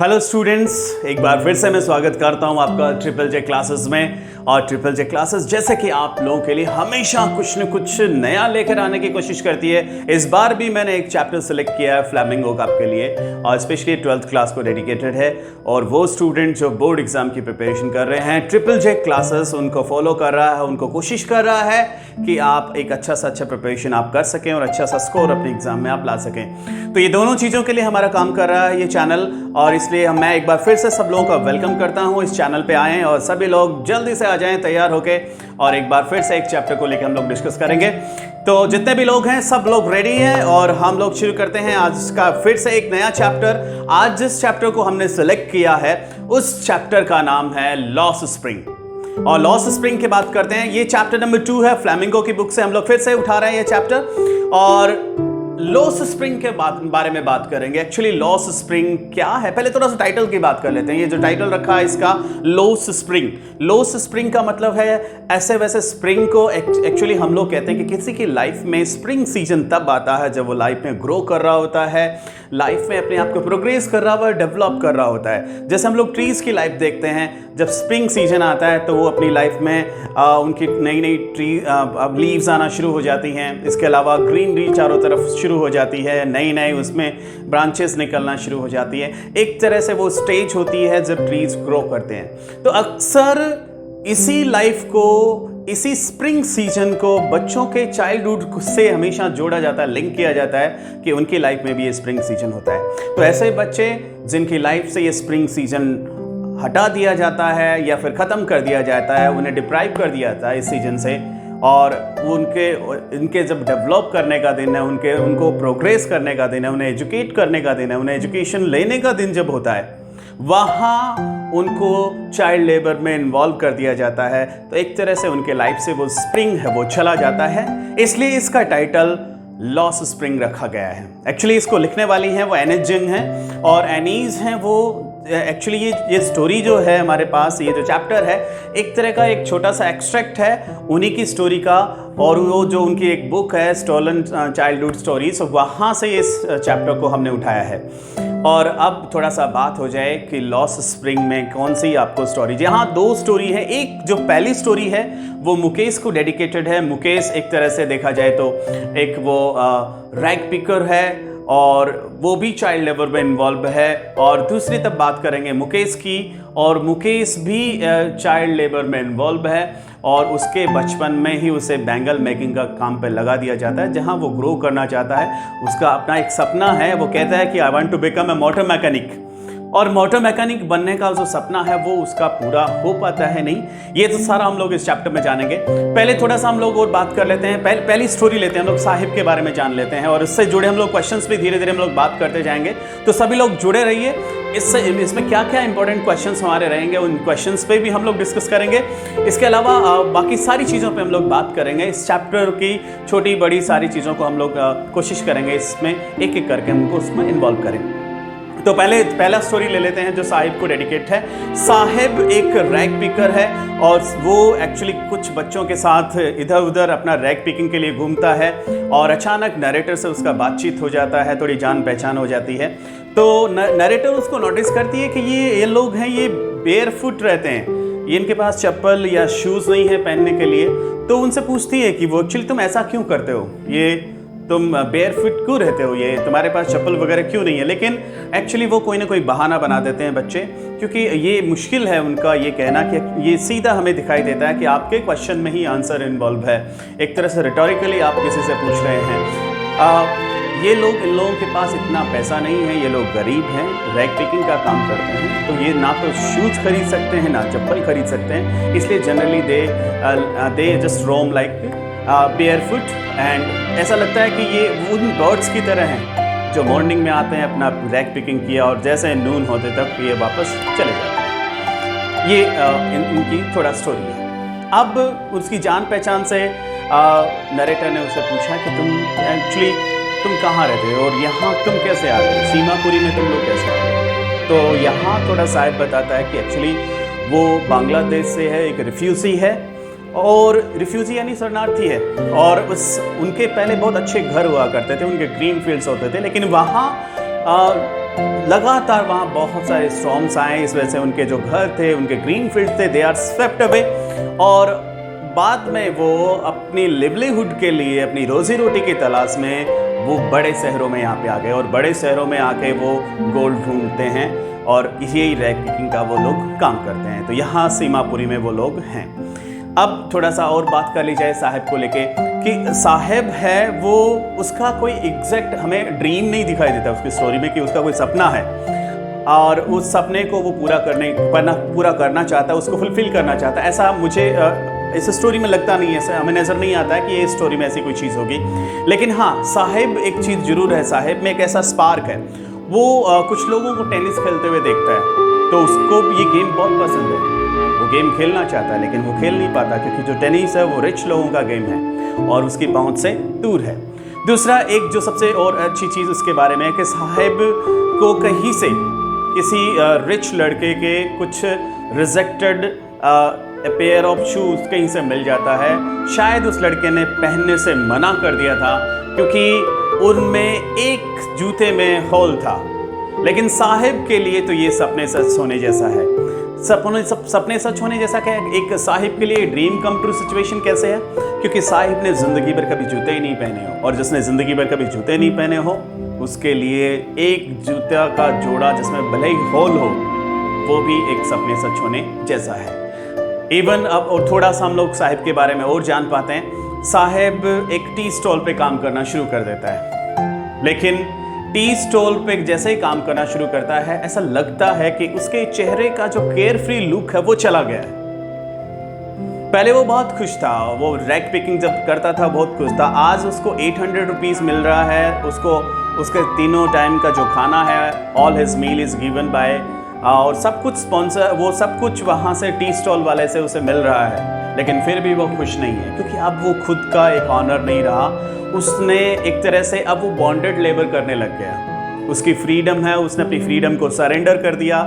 Hello students, एक बार फिर से मैं स्वागत करता हूं आपका ट्रिपल जे क्लासेस में। और ट्रिपल जे क्लासेस जैसे कि आप लोगों के लिए हमेशा कुछ न कुछ नया लेकर आने की कोशिश करती है। इस बार भी मैंने एक चैप्टर सेलेक्ट किया है फ्लैमिंगो का आपके लिए, और स्पेशली 12th क्लास को डेडिकेटेड है। और वो स्टूडेंट जो बोर्ड एग्जाम की प्रिपरेशन कर रहे हैं, ट्रिपल जे क्लासेस उनको फॉलो कर रहा है, उनको कोशिश कर रहा है कि आप एक अच्छा सा अच्छा प्रिपरेशन आप कर सकें और अच्छा सा स्कोर अपने एग्जाम में आप ला सकें। तो ये दोनों चीज़ों के लिए हमारा काम कर रहा है ये चैनल, और इसलिए मैं एक बार फिर से सब लोगों का वेलकम करता हूं। इस चैनल पे आएं और सभी लोग जल्दी से आ जाएं तैयार होके, और एक बार फिर से एक चैप्टर को लेकर हम लोग डिस्कस करेंगे। तो जितने भी लोग हैं सब लोग रेडी हैं और हम लोग शुरू करते हैं आज का फिर से एक नया चैप्टर। आज जिस चैप्टर को हमने सेलेक्ट किया है उस चैप्टर का नाम है लॉस स्प्रिंग। और लॉस स्प्रिंग की बात करते हैं, ये चैप्टर नंबर 2 है। फ्लैमिंगो की बुक से हम लोग फिर से उठा रहे हैं ये चैप्टर, और लॉस स्प्रिंग के बारे में बात करेंगे। एक्चुअली लॉस स्प्रिंग क्या है, पहले थोड़ा सा टाइटल की बात कर लेते हैं। ये जो टाइटल रखा है इसका, लॉस स्प्रिंग। लॉस स्प्रिंग का मतलब है ऐसे वैसे स्प्रिंग को एक्चुअली हम लोग कहते हैं कि किसी की लाइफ में स्प्रिंग सीजन तब आता है जब वो लाइफ में ग्रो कर रहा होता है, लाइफ में अपने आप को प्रोग्रेस कर रहा होता है, डेवलप कर रहा होता है। जैसे हम लोग ट्रीज की लाइफ देखते हैं, जब स्प्रिंग सीजन आता है तो वो अपनी लाइफ में उनकी नई नई ट्री लीव्स आना शुरू हो जाती हैं। इसके अलावा ग्रीनरी चारों तरफ शुरू हो जाती है, नई नई उसमें ब्रांचेस निकलना शुरू हो जाती है। एक तरह से वो स्टेज होती है जब ट्रीज ग्रो करते हैं। तो अक्सर इसी लाइफ को, इसी स्प्रिंग सीजन को बच्चों के चाइल्डहुड से हमेशा जोड़ा जाता है, लिंक किया जाता है कि उनकी लाइफ में भी ये स्प्रिंग सीजन होता है। तो ऐसे बच्चे जिनकी लाइफ से ये स्प्रिंग सीजन हटा दिया जाता है या फिर ख़त्म कर दिया जाता है, उन्हें डिप्राइव कर दिया जाता है इस सीजन से, और उनके जब डेवलप करने का दिन है, उनको प्रोग्रेस करने का दिन है, उन्हें एजुकेट करने का दिन है, उन्हें एजुकेशन लेने का दिन जब होता है, वहाँ उनको चाइल्ड लेबर में इन्वॉल्व कर दिया जाता है। तो एक तरह से उनके लाइफ से वो स्प्रिंग है वो चला जाता है, इसलिए इसका टाइटल लॉस स्प्रिंग रखा गया है। एक्चुअली इसको लिखने वाली हैं वो एनीज जंग हैं, और एनीज हैं वो एक्चुअली ये स्टोरी जो है हमारे पास, ये जो चैप्टर है एक तरह का एक छोटा सा एक्सट्रैक्ट है उन्हीं की स्टोरी का, और वो जो उनकी एक बुक है स्टोलन चाइल्डहुड स्टोरीज, वहाँ से इस चैप्टर को हमने उठाया है। और अब थोड़ा सा बात हो जाए कि लॉस स्प्रिंग में कौन सी आपको स्टोरी, यहाँ 2 स्टोरी है। एक जो पहली स्टोरी है वो मुकेश को डेडिकेटेड है। मुकेश एक तरह से देखा जाए तो एक वो रैग पिकर है और वो भी चाइल्ड लेबर में इन्वॉल्व है। और दूसरी तब बात करेंगे मुकेश की, और मुकेश भी चाइल्ड लेबर में इन्वॉल्व है, और उसके बचपन में ही उसे बैंगल मेकिंग का काम पे लगा दिया जाता है, जहां वो ग्रो करना चाहता है। उसका अपना एक सपना है, वो कहता है कि I want to become a motor mechanic, और मोटर मैकेनिक बनने का जो सपना है वो उसका पूरा हो पाता है नहीं। ये तो सारा हम लोग इस चैप्टर में जानेंगे। पहले थोड़ा सा हम लोग और बात कर लेते हैं, पहली स्टोरी लेते हैं हम लोग, साहिब के बारे में जान लेते हैं, और इससे जुड़े हम लोग क्वेश्चंस भी धीरे धीरे हम लोग बात करते जाएंगे। तो सभी लोग जुड़े रहिए, इसमें क्या क्या इंपॉर्टेंट क्वेश्चंस हमारे रहेंगे उन क्वेश्चंस पे भी हम लोग डिस्कस करेंगे। इसके अलावा बाकी सारी चीज़ों पे हम लोग बात करेंगे। इस चैप्टर की छोटी बड़ी सारी चीज़ों को हम लोग कोशिश करेंगे इसमें एक एक करके हमको उसमें इन्वॉल्व करें। तो पहला स्टोरी ले लेते हैं जो साहिब को डेडिकेट है। साहिब एक रैग पिकर है, और वो एक्चुअली कुछ बच्चों के साथ इधर उधर अपना रैग पिकिंग के लिए घूमता है, और अचानक नरेटर से उसका बातचीत हो जाता है, थोड़ी जान पहचान हो जाती है। तो नरेटर उसको नोटिस करती है कि ये लोग हैं, ये बेयर फुट रहते हैं, ये इनके पास चप्पल या शूज़ नहीं है पहनने के लिए। तो उनसे पूछती है कि वो एक्चुअली तुम ऐसा क्यों करते हो, ये तुम बेयर फुट क्यों रहते हो, ये तुम्हारे पास चप्पल वगैरह क्यों नहीं है। लेकिन एक्चुअली वो कोई ना कोई बहाना बना देते हैं बच्चे, क्योंकि ये मुश्किल है उनका ये कहना कि ये सीधा हमें दिखाई देता है कि आपके क्वेश्चन में ही आंसर इन्वॉल्व है। एक तरह से रिटोरिकली आप किसी से पूछ रहे हैं। ये लोग, इन लोगों के पास इतना पैसा नहीं है, ये लोग गरीब हैं, रैग पिकिंग का काम करते हैं, तो ये ना तो शूज खरीद सकते हैं ना चप्पल खरीद सकते हैं, इसलिए generally they just roam like bear foot. And ऐसा लगता है कि ये उन बर्ड्स की तरह हैं जो मॉर्निंग में आते हैं, अपना रैग पिकिंग किया, और जैसे नून होते तक ये वापस चले जाते हैं। ये इनकी थोड़ा स्टोरी है। अब उसकी जान पहचान से नरेटर ने उससे पूछा कि तुम कहाँ रहते हो और यहाँ तुम कैसे आ गए, सीमापुरी में तुम लोग कैसे आ गए। तो यहाँ थोड़ा साहिब बताता है कि एक्चुअली वो बांग्लादेश से है, एक रिफ्यूजी है, और रिफ्यूजी यानी शरणार्थी है, और उनके पहले बहुत अच्छे घर हुआ करते थे, उनके ग्रीन फील्ड्स होते थे, लेकिन वहाँ लगातार वहाँ बहुत सारे स्टॉर्म्स आए, इस वजह से उनके जो घर थे, उनके ग्रीन फील्ड थे, दे आर स्वेप्ट अवे। और बाद में वो अपनी लिवलीहुड के लिए, अपनी रोजी रोटी की तलाश में वो बड़े शहरों में यहाँ पे आ गए, और बड़े शहरों में आके वो गोल्ड ढूंढते हैं, और यही रैग पिकिंग का वो लोग काम करते हैं। तो यहाँ सीमापुरी में वो लोग हैं। अब थोड़ा सा और बात कर ली जाए साहेब को लेके, कि साहेब है वो, उसका कोई एग्जैक्ट हमें ड्रीम नहीं दिखाई देता उसकी स्टोरी में कि उसका कोई सपना है, और उस सपने को वो पूरा करना चाहता है, उसको फुलफिल करना चाहता है। ऐसा मुझे इस स्टोरी में लगता नहीं है, ऐसा हमें नज़र नहीं आता है कि ये स्टोरी में ऐसी कोई चीज़ होगी। लेकिन हाँ, साहेब एक चीज़ जरूर है, साहेब में एक ऐसा स्पार्क है। वो कुछ लोगों को टेनिस खेलते हुए देखता है, तो उसको ये गेम बहुत पसंद है, वो गेम खेलना चाहता है, लेकिन वो खेल नहीं पाता क्योंकि जो टेनिस है वो रिच लोगों का गेम है और उसकी पहुंच से दूर है। दूसरा, एक जो सबसे और अच्छी चीज़ उसके बारे में है कि साहेब को कहीं से किसी रिच लड़के के कुछ रिजेक्टेड पेयर ऑफ शूज़ कहीं से मिल जाता है। शायद उस लड़के ने पहनने से मना कर दिया था क्योंकि उनमें एक जूते में होल था, लेकिन साहिब के लिए तो ये सपने सच होने जैसा है। सपने सच होने जैसा क्या है? एक साहिब के लिए ड्रीम कम ट्रू सिचुएशन कैसे है? क्योंकि साहिब ने ज़िंदगी भर कभी जूते ही नहीं पहने हो, और जिसने ज़िंदगी भर कभी जूते नहीं पहने हो उसके लिए एक जूता का जोड़ा जिसमें भले ही होल हो, वो भी एक सपने सच होने जैसा है। इवन अब और थोड़ा सा हम लोग साहिब के बारे में और जान पाते हैं। साहिब एक टी स्टॉल पे काम करना शुरू कर देता है, लेकिन टी स्टॉल पे जैसे ही काम करना शुरू करता है, ऐसा लगता है कि उसके चेहरे का जो केयर फ्री लुक है वो चला गया है। पहले वो बहुत खुश था, वो रैग पिकिंग जब करता था बहुत खुश था। आज उसको 800 रुपीज़ मिल रहा है, उसको उसके तीनों टाइम का जो खाना है, all his meal is given by, और सब कुछ स्पॉन्सर, वो सब कुछ वहाँ से टी स्टॉल वाले से उसे मिल रहा है, लेकिन फिर भी वो खुश नहीं है क्योंकि अब वो खुद का एक ऑनर नहीं रहा। उसने एक तरह से अब वो बॉन्डेड लेबर करने लग गया। उसकी फ्रीडम है, उसने अपनी फ्रीडम को सरेंडर कर दिया।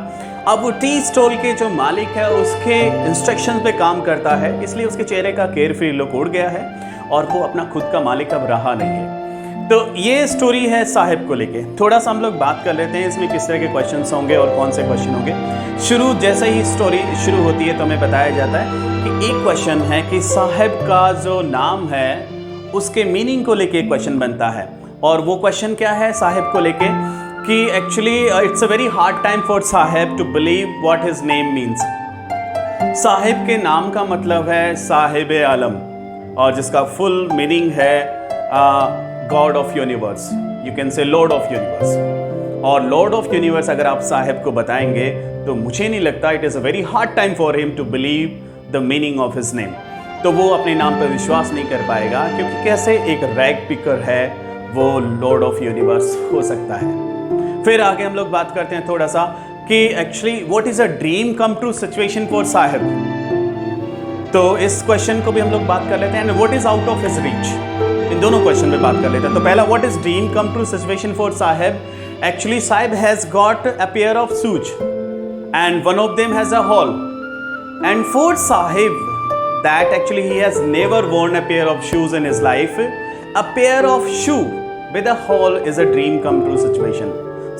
अब वो टी स्टॉल के जो मालिक है उसके इंस्ट्रक्शन पे काम करता है, इसलिए उसके चेहरे का केयर फ्री लुक उड़ गया है और वो अपना खुद का मालिक अब रहा नहीं है। तो ये स्टोरी है साहिब को लेके। थोड़ा सा हम लोग बात कर लेते हैं इसमें किस तरह के क्वेश्चंस होंगे और कौन से क्वेश्चन होंगे। शुरू जैसे ही स्टोरी शुरू होती है तो हमें बताया जाता है कि एक क्वेश्चन है कि साहिब का जो नाम है उसके मीनिंग को लेके एक क्वेश्चन बनता है, और वो क्वेश्चन क्या है साहिब को लेके कि actually it's a very hard time for Sahib to believe what his name means. Sahib के नाम का मतलब है साहिब आलम, और जिसका फुल मीनिंग है God of universe, you can say lord of universe. और लॉर्ड ऑफ यूनिवर्स अगर आप साहिब को बताएंगे तो मुझे नहीं लगता it is a very hard time for him to believe the meaning of his name. तो वो अपने नाम पर विश्वास नहीं कर पाएगा, क्योंकि कैसे एक रैग पिकर है वो लॉर्ड ऑफ यूनिवर्स हो सकता है। फिर आगे हम लोग बात करते हैं थोड़ा सा कि actually what is a dream come true situation for Sahib. तो इस क्वेश्चन को भी हम लोग बात कर लेते हैं, what is out of his reach. इन दोनों क्वेश्चन पे बात कर लेते हैं। तो पहला, what is dream come true situation for Sahib. Actually Sahib has got a pair of shoes and one of them has a hole, and for Sahib that actually he has never worn a pair of shoes in his life, a pair of shoe with a hole is a dream come true situation.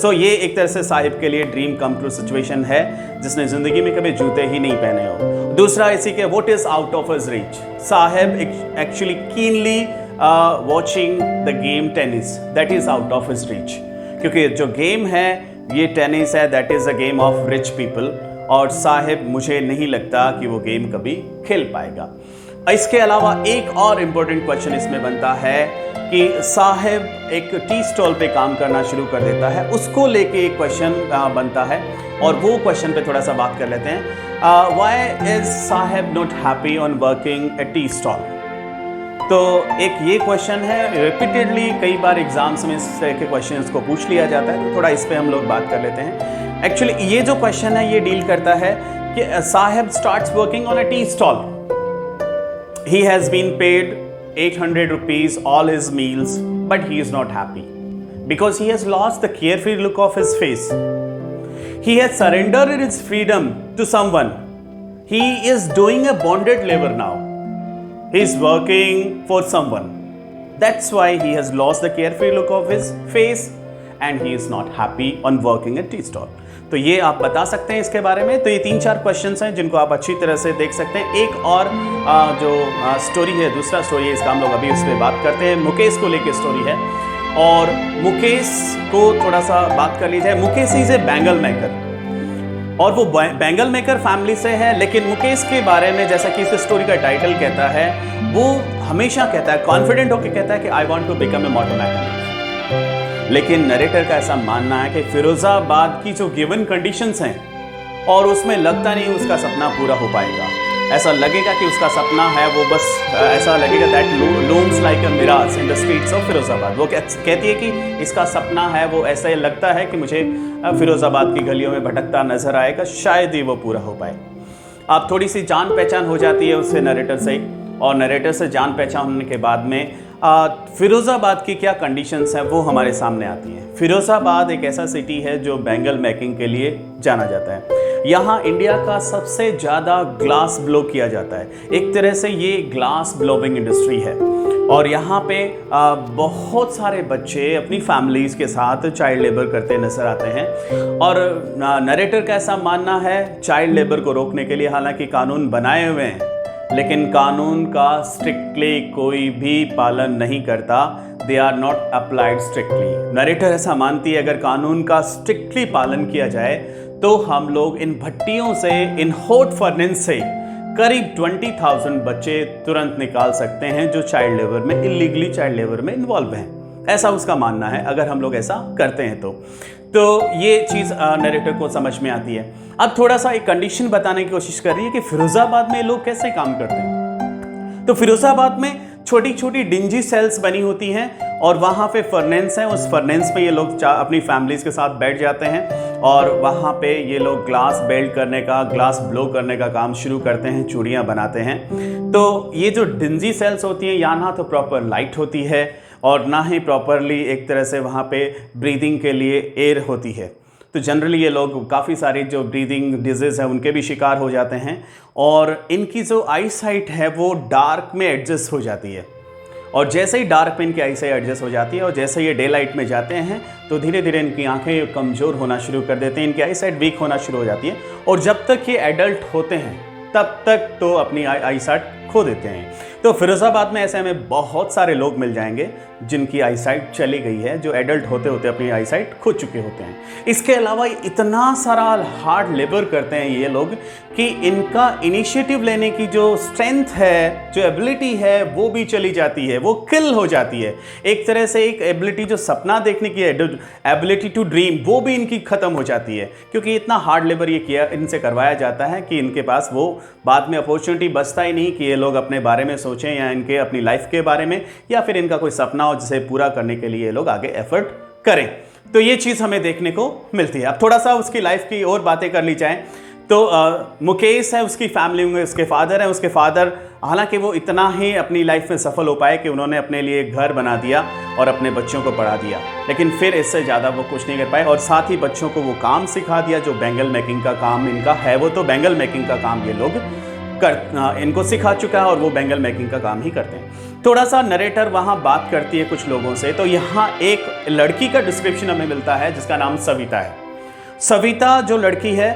So ये एक तरह से साहिब के लिए dream come true situation है, जिसने जिंदगी में कभी जूते ही नहीं पहने हो। दूसरा इसी के, what is out of his reach. Sahib actually keenly watching the game tennis, that is out of his reach. क्योंकि जो गेम है ये टेनिस है, that is a game of rich people, और साहिब मुझे नहीं लगता कि वो गेम कभी खेल पाएगा। इसके अलावा एक और इम्पोर्टेंट क्वेश्चन इसमें बनता है कि साहिब एक टी स्टॉल पे काम करना शुरू कर देता है, उसको लेके एक क्वेश्चन बनता है, और वो क्वेश्चन पे थोड़ा सा बात कर लेते हैं। Why is Sahib not happy on working A tea stall. तो एक ये क्वेश्चन है, रिपीटेडली कई बार एग्जाम्स में इस तरह के क्वेश्चन को पूछ लिया जाता है, तो थोड़ा इस पे हम लोग बात कर लेते हैं। एक्चुअली ये जो क्वेश्चन है ये डील करता है कि Sahib starts working on a tea stall, he has been paid 800 rupees all his meals, but he is not happy because he has lost the carefree look of his face. He has surrendered his freedom to someone. He is doing a bonded labor now. He is working for someone. That's why he has lost the carefree look of his face, and he is not happy on working at tea stall. तो ये आप बता सकते हैं इसके बारे में। तो ये 3-4 क्वेश्चंस हैं जिनको आप अच्छी तरह से देख सकते हैं। एक और जो स्टोरी है, दूसरा स्टोरी है, इसका हम लोग अभी उस पर बात करते हैं। मुकेश को लेकर स्टोरी है और मुकेश को थोड़ा सा बात कर ली जाए। Mukesh is a bangle maker और वो बैंगल मेकर फैमिली से है, लेकिन मुकेश के बारे में जैसा कि इस स्टोरी का टाइटल कहता है, वो हमेशा कहता है, कॉन्फिडेंट होकर कहता है कि I want to become a motor mechanic. लेकिन नरेटर का ऐसा मानना है कि फिरोजाबाद की जो गिवन कंडीशंस हैं और उसमें लगता नहीं उसका सपना पूरा हो पाएगा। ऐसा लगेगा कि उसका सपना है वो बस ऐसा लगेगा that looms like a mirage in the streets of Firozabad. वो कहती है कि इसका सपना है, वो ऐसा ही लगता है कि मुझे फिरोजाबाद की गलियों में भटकता नजर आएगा, शायद ही वो पूरा हो पाए। अब थोड़ी सी जान पहचान हो जाती है उससे नरेटर से, और नरेटर से जान पहचान होने के बाद में फिरोज़ाबाद की क्या कंडीशंस हैं वो हमारे सामने आती हैं। फिरोज़ाबाद एक ऐसा सिटी है जो बैंगल मेकिंग के लिए जाना जाता है। यहाँ इंडिया का सबसे ज़्यादा ग्लास ब्लो किया जाता है। एक तरह से ये ग्लास ब्लोविंग इंडस्ट्री है और यहाँ पे बहुत सारे बच्चे अपनी फैमिलीज़ के साथ चाइल्ड लेबर करते नज़र आते हैं। और नरेटर का ऐसा मानना है चाइल्ड लेबर को रोकने के लिए हालांकि कानून बनाए हुए हैं, लेकिन कानून का स्ट्रिक्टली कोई भी पालन नहीं करता। They are not applied strictly. Narrator ऐसा मानती है अगर कानून का स्ट्रिक्टली पालन किया जाए तो हम लोग इन भट्टियों से, इन हॉट फर्नेस से करीब 20,000 बच्चे तुरंत निकाल सकते हैं जो चाइल्ड लेबर में, इलीगली चाइल्ड लेबर में इन्वॉल्व हैं। ऐसा उसका मानना है अगर हम लोग ऐसा करते हैं तो ये चीज़ नरेटर को समझ में आती है। अब थोड़ा सा एक कंडीशन बताने की कोशिश कर रही है कि फिरोज़ाबाद में लोग कैसे काम करते हैं। तो फिरोज़ाबाद में छोटी छोटी डिंजी सेल्स बनी होती हैं और वहाँ पे फर्नेंस हैं। उस फर्नेंस पे ये लोग अपनी फैमिलीज़ के साथ बैठ जाते हैं और वहाँ पे ये लोग ग्लास बेल्ट करने का, ग्लास ब्लो करने का काम शुरू करते हैं, चूड़ियाँ बनाते हैं। तो ये जो डिंजी सेल्स होती हैं, यहाँ ना तो प्रॉपर लाइट होती है और ना ही प्रॉपरली एक तरह से वहाँ पे ब्रीदिंग के लिए एयर होती है। तो जनरली ये लोग काफ़ी सारी जो ब्रीदिंग डिजीज़ है उनके भी शिकार हो जाते हैं और इनकी जो आई साइट है वो डार्क में एडजस्ट हो जाती है। और जैसे ही डार्क में इनकी आई साइट एडजस्ट हो जाती है और जैसे ये डे लाइट में जाते हैं तो धीरे धीरे इनकी आंखें कमज़ोर होना शुरू कर देते हैं, इनकी आई साइट वीक होना शुरू हो जाती है। और जब तक ये एडल्ट होते हैं तब तक तो अपनी आई साइट खो देते हैं। तो फिरोज़ाबाद में ऐसे हमें बहुत सारे लोग मिल जाएंगे जिनकी आई साइट चली गई है, जो एडल्ट होते होते अपनी आई साइट खो चुके होते हैं। इसके अलावा इतना सारा हार्ड लेबर करते हैं ये लोग कि इनका इनिशिएटिव लेने की जो स्ट्रेंथ है, जो एबिलिटी है, वो भी चली जाती है, वो किल हो जाती है। एक तरह से एक एबिलिटी जो सपना देखने की एबिलिटी टू ड्रीम, वो भी इनकी ख़त्म हो जाती है क्योंकि इतना हार्ड लेबर ये किया इनसे करवाया जाता है कि इनके पास वो बाद में अपॉर्चुनिटी बचता ही नहीं कि ये लोग अपने बारे में सोचें या इनके अपनी लाइफ के बारे में या फिर इनका कोई सपना हो जिसे पूरा करने के लिए ये लोग आगे एफर्ट करें। तो ये चीज़ हमें देखने को मिलती है। अब थोड़ा सा उसकी लाइफ की और बातें कर ली जाएं तो मुकेश है, उसकी फैमिली में उसके फादर हैं। उसके फादर हालांकि वो इतना ही अपनी लाइफ में सफल हो पाए कि उन्होंने अपने लिए घर बना दिया और अपने बच्चों को पढ़ा दिया, लेकिन फिर इससे ज़्यादा वो कुछ नहीं कर पाए। और साथ ही बच्चों को वो काम सिखा दिया जो बैंगल मेकिंग का काम इनका है, वो तो बैंगल मेकिंग का काम ये लोग इनको सिखा चुका है और वो बैंगल मेकिंग का काम ही करते हैं। थोड़ा सा नरेटर वहाँ बात करती है कुछ लोगों से, तो यहाँ एक लड़की का डिस्क्रिप्शन हमें मिलता है जिसका नाम सविता है। सविता जो लड़की है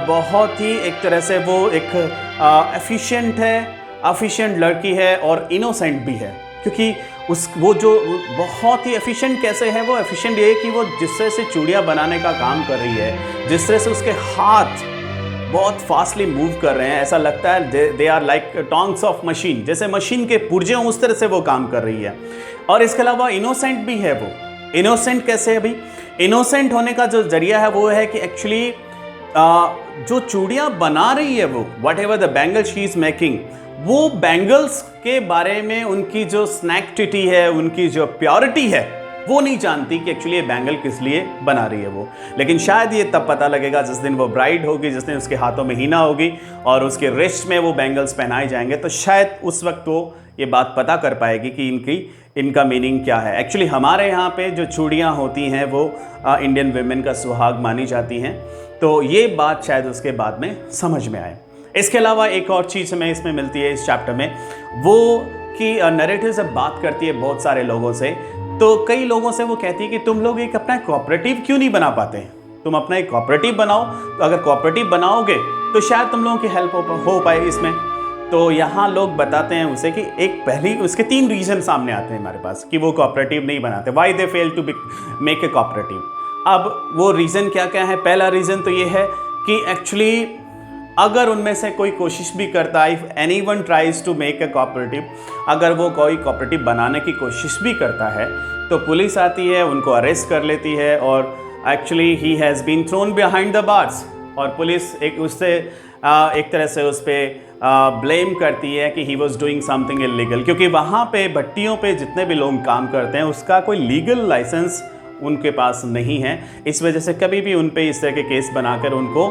बहुत ही एक तरह से वो एक एफिशिएंट लड़की है और इनोसेंट भी है, क्योंकि वो जो बहुत ही एफिशिएंट कैसे है, वो एफिशिएंट ये है कि वो जिस तरह से चूड़ियाँ बनाने का काम कर रही है, जिस तरह से उसके हाथ बहुत फास्टली मूव कर रहे हैं, ऐसा लगता है they are like tongs of machine, जैसे मशीन के पुर्जे हों उस तरह से वो काम कर रही है। और इसके अलावा इनोसेंट भी है। वो इनोसेंट कैसे है भाई? इनोसेंट होने का जो जरिया है वो है कि एक्चुअली जो चूड़ियाँ बना रही है वो, what ever the bangle she is making, वो बैंगल्स के बारे में उनकी जो स्नैक्टिटी है, उनकी जो प्योरिटी है, वो नहीं जानती कि एक्चुअली ये बैंगल किस लिए बना रही है वो। लेकिन शायद ये तब पता लगेगा जिस दिन वो ब्राइड होगी, जिस दिन उसके हाथों में हीना होगी और उसके रिस्ट में वो बैंगल्स पहनाए जाएंगे, तो शायद उस वक्त वो ये बात पता कर पाएगी कि इनका मीनिंग क्या है। एक्चुअली हमारे यहाँ पे जो चूड़ियाँ होती हैं वो इंडियन विमेन का सुहाग मानी जाती हैं, तो ये बात शायद उसके बाद में समझ में आए। इसके अलावा एक और चीज़ हमें इसमें मिलती है इस चैप्टर में, वो कि नरेटिव जब बात करती है बहुत सारे लोगों से तो कई लोगों से वो कहती है कि तुम लोग एक अपना कोऑपरेटिव क्यों नहीं बना पाते, तुम अपना एक कोऑपरेटिव बनाओ, तो अगर कोऑपरेटिव बनाओगे तो शायद तुम लोगों की हेल्प हो पाए इसमें। तो यहाँ लोग बताते हैं उसे कि एक पहली उसके 3 रीज़न सामने आते हैं हमारे पास कि वो कोऑपरेटिव नहीं बनाते, why they fail to make a cooperative. अब वो रीज़न क्या क्या है? पहला रीज़न तो ये है कि एक्चुअली अगर उनमें से कोई कोशिश भी करता है, if anyone tries to make a cooperative, अगर वो कोई कोऑपरेटिव बनाने की कोशिश भी करता है तो पुलिस आती है, उनको अरेस्ट कर लेती है और actually he has been thrown behind the bars, और पुलिस एक तरह से उस पर ब्लेम करती है कि he was doing something illegal, क्योंकि वहाँ पे भट्टियों पे जितने भी लोग काम करते हैं उसका कोई लीगल लाइसेंस उनके पास नहीं है। इस वजह से कभी भी उन पे इस तरह के केस बनाकर उनको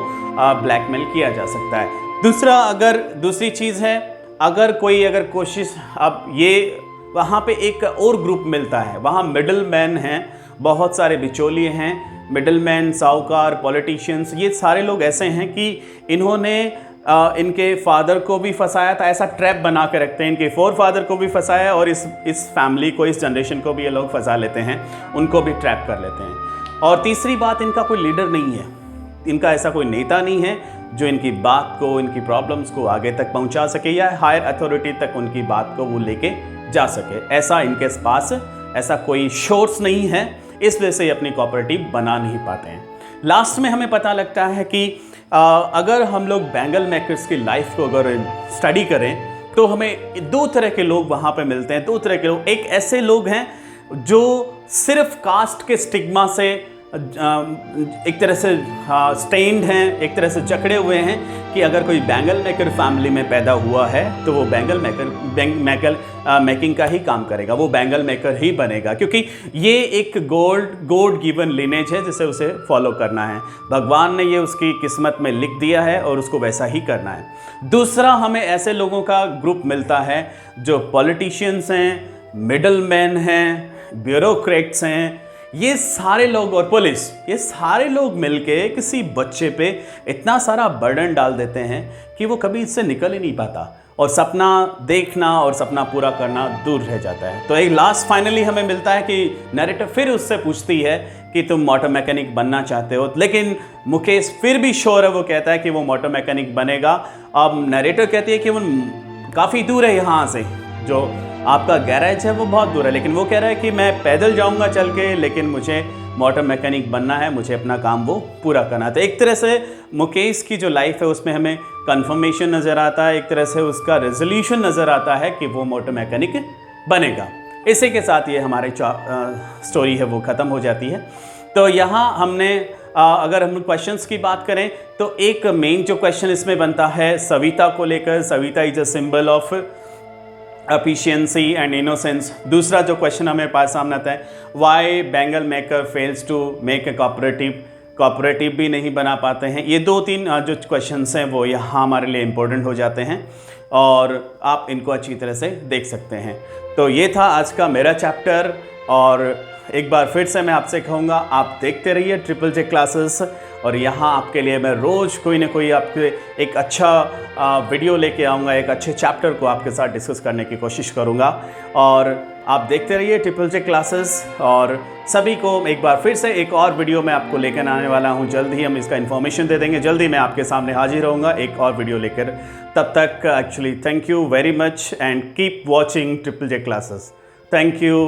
ब्लैकमेल किया जा सकता है। दूसरी चीज़ है, अगर कोशिश, अब ये वहाँ पे एक और ग्रुप मिलता है, वहाँ मिडल मैन हैं, बहुत सारे बिचौलिए हैं, मिडल मैन, साहूकार, पॉलिटिशियंस, ये सारे लोग ऐसे हैं कि इन्होंने इनके फादर को भी फंसाया था, ऐसा ट्रैप बना के रखते हैं, इनके फोरफादर को भी फंसाया और इस फैमिली को, इस जनरेशन को भी ये लोग फंसा लेते हैं, उनको भी ट्रैप कर लेते हैं। और तीसरी बात, इनका कोई लीडर नहीं है, इनका ऐसा कोई नेता नहीं है जो इनकी बात को, इनकी प्रॉब्लम्स को आगे तक पहुंचा सके या हायर अथॉरिटी तक उनकी बात को वो लेके जा सके, ऐसा इनके पास ऐसा कोई सोर्स नहीं है, इस वजह से अपनी कोऑपरेटिव बना नहीं पाते हैं। लास्ट में हमें पता लगता है कि अगर हम लोग बैंगल मेकर्स की लाइफ को अगर स्टडी करें तो हमें 2 तरह के लोग वहाँ पे मिलते हैं, 2 तरह के लोग। एक ऐसे लोग हैं जो सिर्फ कास्ट के स्टिग्मा से एक तरह से स्टेन्ड हैं, एक तरह से जकड़े हुए हैं कि अगर कोई बैंगल मेकर फैमिली में पैदा हुआ है तो वो बैंगल मेकिंग का ही काम करेगा, वो बैंगल मेकर ही बनेगा, क्योंकि ये एक गॉड गिवन लिनेज है जिसे उसे फॉलो करना है, भगवान ने ये उसकी किस्मत में लिख दिया है और उसको वैसा ही करना है। दूसरा, हमें ऐसे लोगों का ग्रुप मिलता है जो पॉलिटिशियंस हैं, मिडल मैन हैं, ब्यूरोक्रेट्स हैं, ये सारे लोग और पुलिस, ये सारे लोग मिलके किसी बच्चे पे इतना सारा बर्डन डाल देते हैं कि वो कभी इससे निकल ही नहीं पाता और सपना देखना और सपना पूरा करना दूर रह जाता है। तो एक लास्ट फाइनली हमें मिलता है कि नैरेटर फिर उससे पूछती है कि तुम मोटर मैकेनिक बनना चाहते हो, लेकिन मुकेश फिर भी श्योर है, वो कहता है कि वो मोटर मैकेनिक बनेगा। अब नैरेटर कहती है कि वो काफ़ी दूर है यहाँ से, जो आपका गैरेज है वो बहुत दूर है, लेकिन वो कह रहा है कि मैं पैदल जाऊंगा चल के, लेकिन मुझे मोटर मैकेनिक बनना है, मुझे अपना काम वो पूरा करना है। तो एक तरह से मुकेश की जो लाइफ है उसमें हमें कंफर्मेशन नज़र आता है, एक तरह से उसका रेजोल्यूशन नज़र आता है कि वो मोटर मैकेनिक बनेगा। इसी के साथ ये हमारी स्टोरी है वो ख़त्म हो जाती है। तो यहाँ हमने अगर हम क्वेश्चंस की बात करें तो एक मेन जो क्वेश्चन इसमें बनता है सविता को लेकर, Savita is a symbol of efficiency and innocence. दूसरा जो क्वेश्चन हमें पास सामने आता है, why bangle maker fails to make a cooperative भी नहीं बना पाते हैं। ये 2-3 जो क्वेश्चंस हैं वो यहाँ हमारे लिए इम्पोर्टेंट हो जाते हैं और आप इनको अच्छी तरह से देख सकते हैं। तो ये था आज का मेरा चैप्टर, और एक बार फिर से मैं आपसे कहूँगा आप देखते रहिए ट्रिपल जे क्लासेस, और यहाँ आपके लिए मैं रोज़ कोई ना कोई आपके एक अच्छा वीडियो लेके आऊँगा, एक अच्छे चैप्टर को आपके साथ डिस्कस करने की कोशिश करूँगा। और आप देखते रहिए ट्रिपल जे क्लासेस, और सभी को एक बार फिर से एक और वीडियो मैं आपको लेकर आने वाला हूँ। जल्द ही हम इसका इन्फॉर्मेशन दे देंगे, जल्द ही मैं आपके सामने हाजिर रहूँगा एक और वीडियो लेकर। तब तक actually thank you very much and keep watching triple J classes. Thank you.